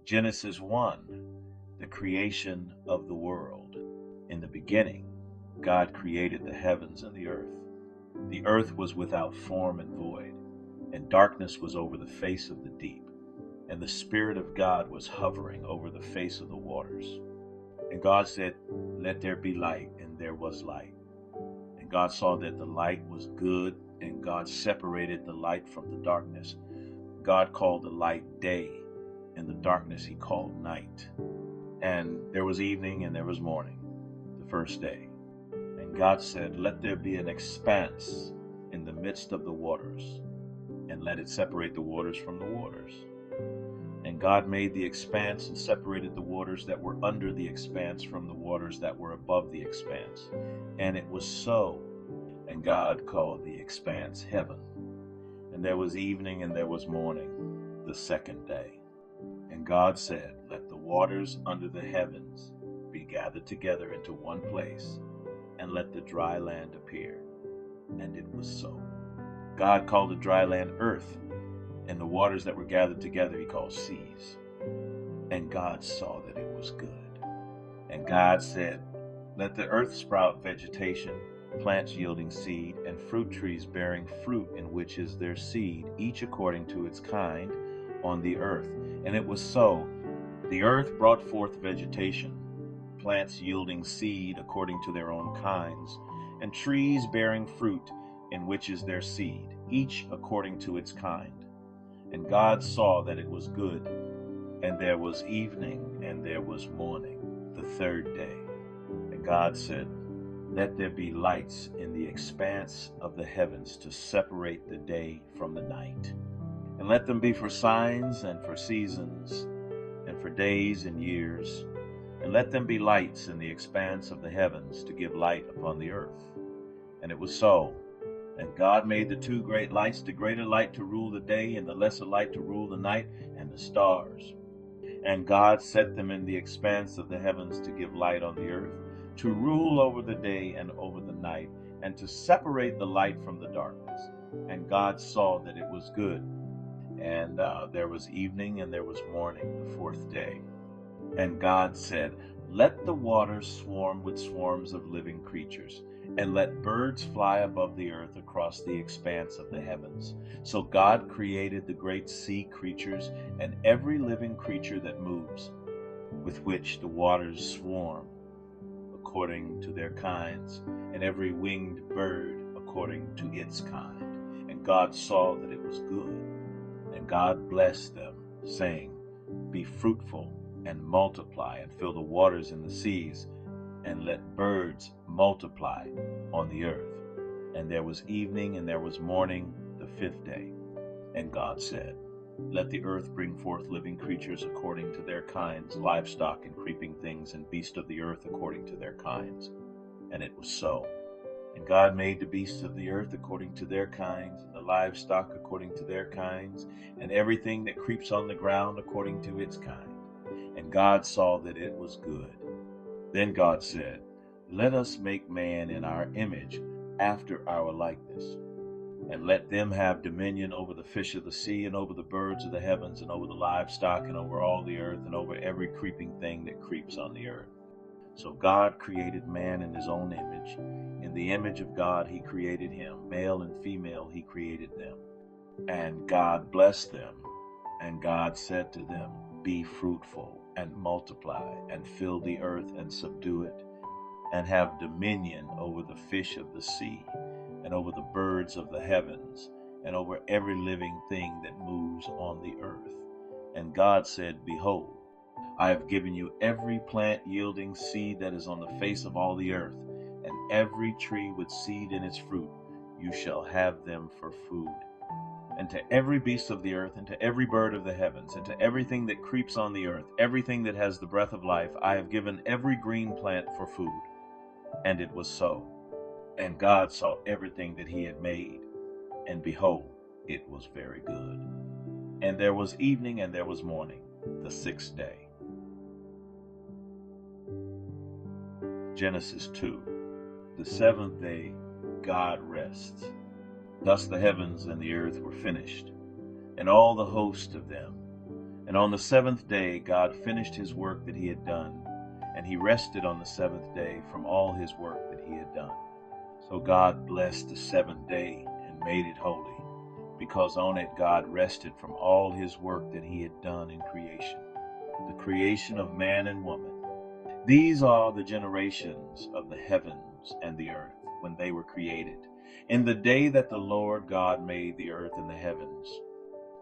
Genesis 1, the creation of the world. In the beginning, God created the heavens and the earth. The earth was without form and void, and darkness was over the face of the deep, and the Spirit of God was hovering over the face of the waters. And God said, "Let there be light," and there was light. And God saw that the light was good, and God separated the light from the darkness. God called the light day, and the darkness he called night. And there was evening and there was morning, the first day. And God said, "Let there be an expanse in the midst of the waters, and let it separate the waters from the waters." And God made the expanse and separated the waters that were under the expanse from the waters that were above the expanse. And it was so. And God called the expanse heaven. And there was evening and there was morning, the second day. And God said, "Let the waters under the heavens be gathered together into one place, and let the dry land appear." And it was so. God called the dry land earth, and the waters that were gathered together he called seas. And God saw that it was good. And God said, "Let the earth sprout vegetation, plants yielding seed, and fruit trees bearing fruit in which is their seed, each according to its kind, on the earth." And it was so. The earth brought forth vegetation, plants yielding seed according to their own kinds, and trees bearing fruit in which is their seed, each according to its kind. And God saw that it was good. And there was evening and there was morning, the third day. And God said, "Let there be lights in the expanse of the heavens to separate the day from the night. And let them be for signs and for seasons and for days and years. And let them be lights in the expanse of the heavens to give light upon the earth." And it was so. And God made the two great lights, the greater light to rule the day, and the lesser light to rule the night, and the stars. And God set them in the expanse of the heavens to give light on the earth, to rule over the day and over the night, and to separate the light from the darkness. And God saw that it was good. And there was evening and there was morning, the fourth day. And God said, "Let the waters swarm with swarms of living creatures, and let birds fly above the earth across the expanse of the heavens." So God created the great sea creatures and every living creature that moves, with which the waters swarm, according to their kinds, and every winged bird according to its kind. And God saw that it was good. And God blessed them, saying, "Be fruitful and multiply, and fill the waters in the seas, and let birds multiply on the earth." And there was evening and there was morning, the fifth day. And God said, "Let the earth bring forth living creatures according to their kinds, livestock and creeping things, and beasts of the earth according to their kinds." And it was so. And God made the beasts of the earth according to their kinds, and the livestock according to their kinds, and everything that creeps on the ground according to its kind. And God saw that it was good. Then God said, "Let us make man in our image, after our likeness, and let them have dominion over the fish of the sea, and over the birds of the heavens, and over the livestock, and over all the earth, and over every creeping thing that creeps on the earth." So God created man in his own image. In the image of God he created him. Male and female he created them. And God blessed them. And God said to them, "Be fruitful and multiply, and fill the earth and subdue it, and have dominion over the fish of the sea, and over the birds of the heavens, and over every living thing that moves on the earth." And God said, "Behold, I have given you every plant yielding seed that is on the face of all the earth, and every tree with seed in its fruit. You shall have them for food. And to every beast of the earth, and to every bird of the heavens, and to everything that creeps on the earth, everything that has the breath of life, I have given every green plant for food." And it was so. And God saw everything that he had made, and behold, it was very good. And there was evening and there was morning, the sixth day. Genesis 2. The seventh day God rests. Thus the heavens and the earth were finished, and all the host of them. And on the seventh day God finished his work that he had done, and he rested on the seventh day from all his work that he had done. So God blessed the seventh day and made it holy, because on it God rested from all his work that he had done in creation, the creation of man and woman. These are the generations of the heavens and the earth when they were created, in the day that the Lord God made the earth and the heavens.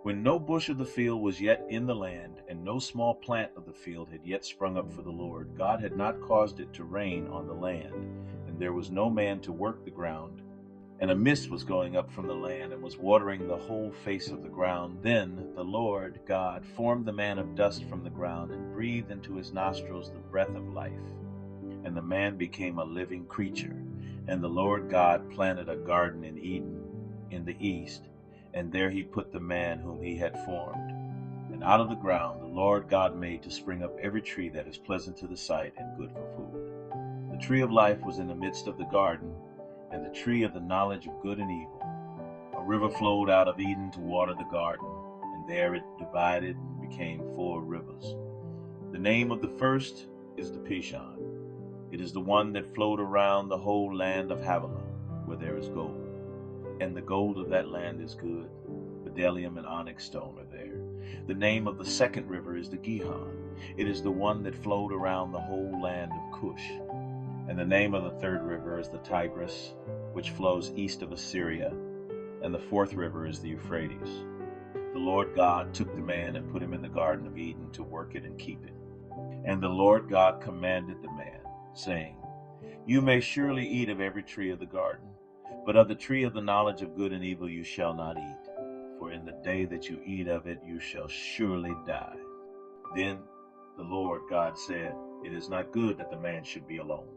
When no bush of the field was yet in the land, and no small plant of the field had yet sprung up for the Lord, God had not caused it to rain on the land, and there was no man to work the ground. And a mist was going up from the land, and was watering the whole face of the ground. Then the Lord God formed the man of dust from the ground, and breathed into his nostrils the breath of life. And the man became a living creature. And the Lord God planted a garden in Eden in the east, and there he put the man whom he had formed. And out of the ground the Lord God made to spring up every tree that is pleasant to the sight and good for food. The tree of life was in the midst of the garden, and the tree of the knowledge of good and evil. A river flowed out of Eden to water the garden, and there it divided and became 4 rivers. The name of the first is the Pishon. It is the one that flowed around the whole land of Havilah, where there is gold. And the gold of that land is good. Bdellium and onyx stone are there. The name of the second river is the Gihon. It is the one that flowed around the whole land of Cush. And the name of the third river is the Tigris, which flows east of Assyria. And the fourth river is the Euphrates. The Lord God took the man and put him in the garden of Eden to work it and keep it. And the Lord God commanded the man, saying, You may surely eat of every tree of the garden, but of the tree of the knowledge of good and evil you shall not eat, for in the day that you eat of it you shall surely die. Then the Lord God said, It is not good that the man should be alone.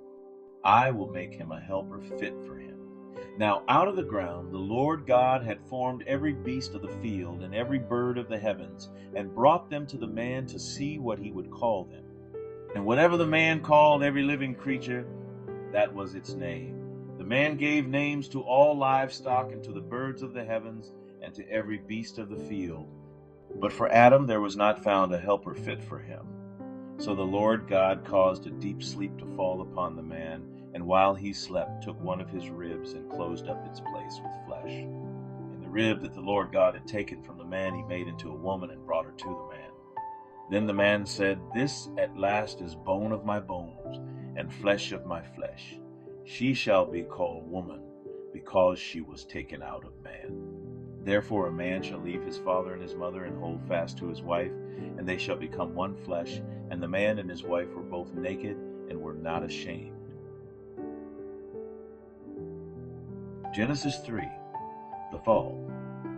I will make him a helper fit for him. Now out of the ground the Lord God had formed every beast of the field and every bird of the heavens, and brought them to the man to see what he would call them. And whatever the man called every living creature, that was its name. The man gave names to all livestock, and to the birds of the heavens, and to every beast of the field. But for Adam there was not found a helper fit for him. So the Lord God caused a deep sleep to fall upon the man, and while he slept took one of his ribs and closed up its place with flesh. And the rib that the Lord God had taken from the man he made into a woman and brought her to the man. Then the man said, This at last is bone of my bones, and flesh of my flesh. She shall be called woman, because she was taken out of man. Therefore a man shall leave his father and his mother, and hold fast to his wife, and they shall become one flesh. And the man and his wife were both naked, and were not ashamed. Genesis 3. The fall.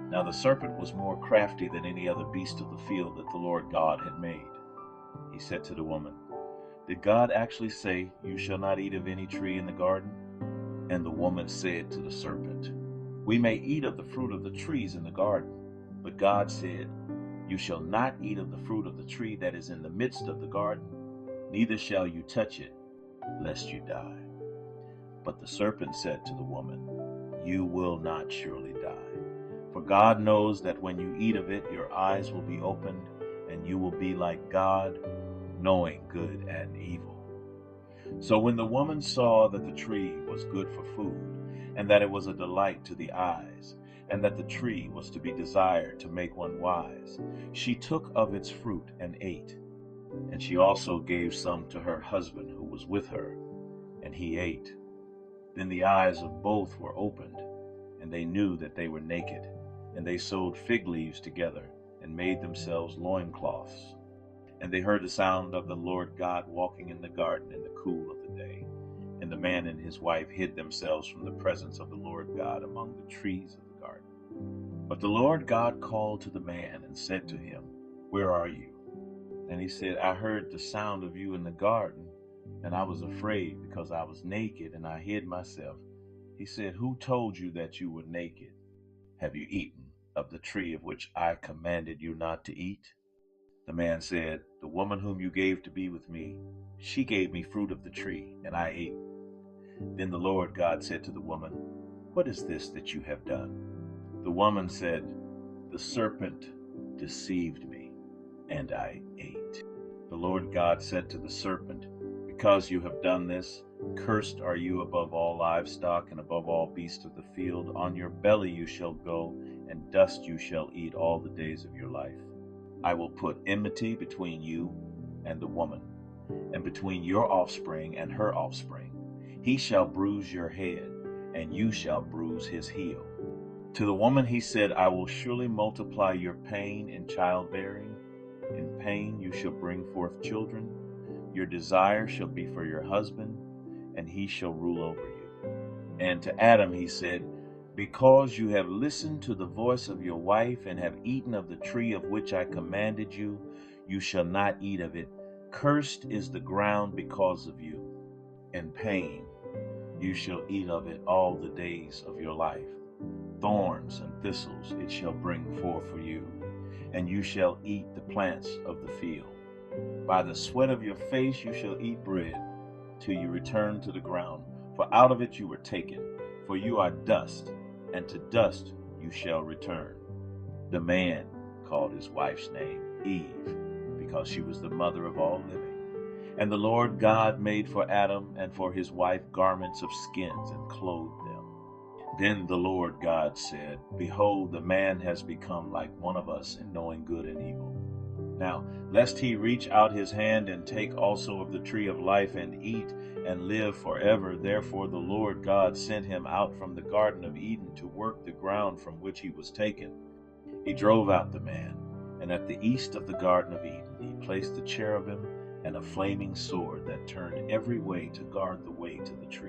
Now the serpent was more crafty than any other beast of the field that the Lord God had made. He said to the woman, Did God actually say, You shall not eat of any tree in the garden? And the woman said to the serpent, We may eat of the fruit of the trees in the garden. But God said, You shall not eat of the fruit of the tree that is in the midst of the garden, neither shall you touch it, lest you die. But the serpent said to the woman, You will not surely die. For God knows that when you eat of it, your eyes will be opened, and you will be like God, knowing good and evil. So when the woman saw that the tree was good for food, and that it was a delight to the eyes, and that the tree was to be desired to make one wise, she took of its fruit and ate. And she also gave some to her husband who was with her, and he ate. Then the eyes of both were opened, and they knew that they were naked. And they sewed fig leaves together, and made themselves loincloths. And they heard the sound of the Lord God walking in the garden in the cool of the day. And the man and his wife hid themselves from the presence of the Lord God among the trees of the garden. But the Lord God called to the man and said to him, Where are you? And he said, I heard the sound of you in the garden, and I was afraid because I was naked, and I hid myself. He said, Who told you that you were naked? Have you eaten of the tree of which I commanded you not to eat? The man said, The woman whom you gave to be with me, she gave me fruit of the tree, and I ate. Then the Lord God said to the woman, What is this that you have done? The woman said, The serpent deceived me, and I ate. The Lord God said to the serpent, because you have done this, cursed are you above all livestock and above all beasts of the field. On your belly you shall go, and dust you shall eat all the days of your life. I will put enmity between you and the woman, and between your offspring and her offspring. He shall bruise your head, and you shall bruise his heel. To the woman he said, I will surely multiply your pain in childbearing. In pain you shall bring forth children. Your desire shall be for your husband, and he shall rule over you. And to Adam he said, because you have listened to the voice of your wife, and have eaten of the tree of which I commanded you, you shall not eat of it. Cursed is the ground because of you. In pain you shall eat of it all the days of your life. Thorns and thistles it shall bring forth for you, and you shall eat the plants of the field. By the sweat of your face you shall eat bread, till you return to the ground, for out of it you were taken. For you are dust, and to dust you shall return. The man called his wife's name Eve, because she was the mother of all living. And the Lord God made for Adam and for his wife garments of skins, and clothed them. Then the Lord God said, behold, the man has become like one of us in knowing good and evil. Now, lest he reach out his hand and take also of the tree of life and eat and live forever. Therefore the Lord God sent him out from the Garden of Eden to work the ground from which he was taken. He drove out the man, and at the east of the Garden of Eden he placed the cherubim and a flaming sword that turned every way to guard the way to the tree.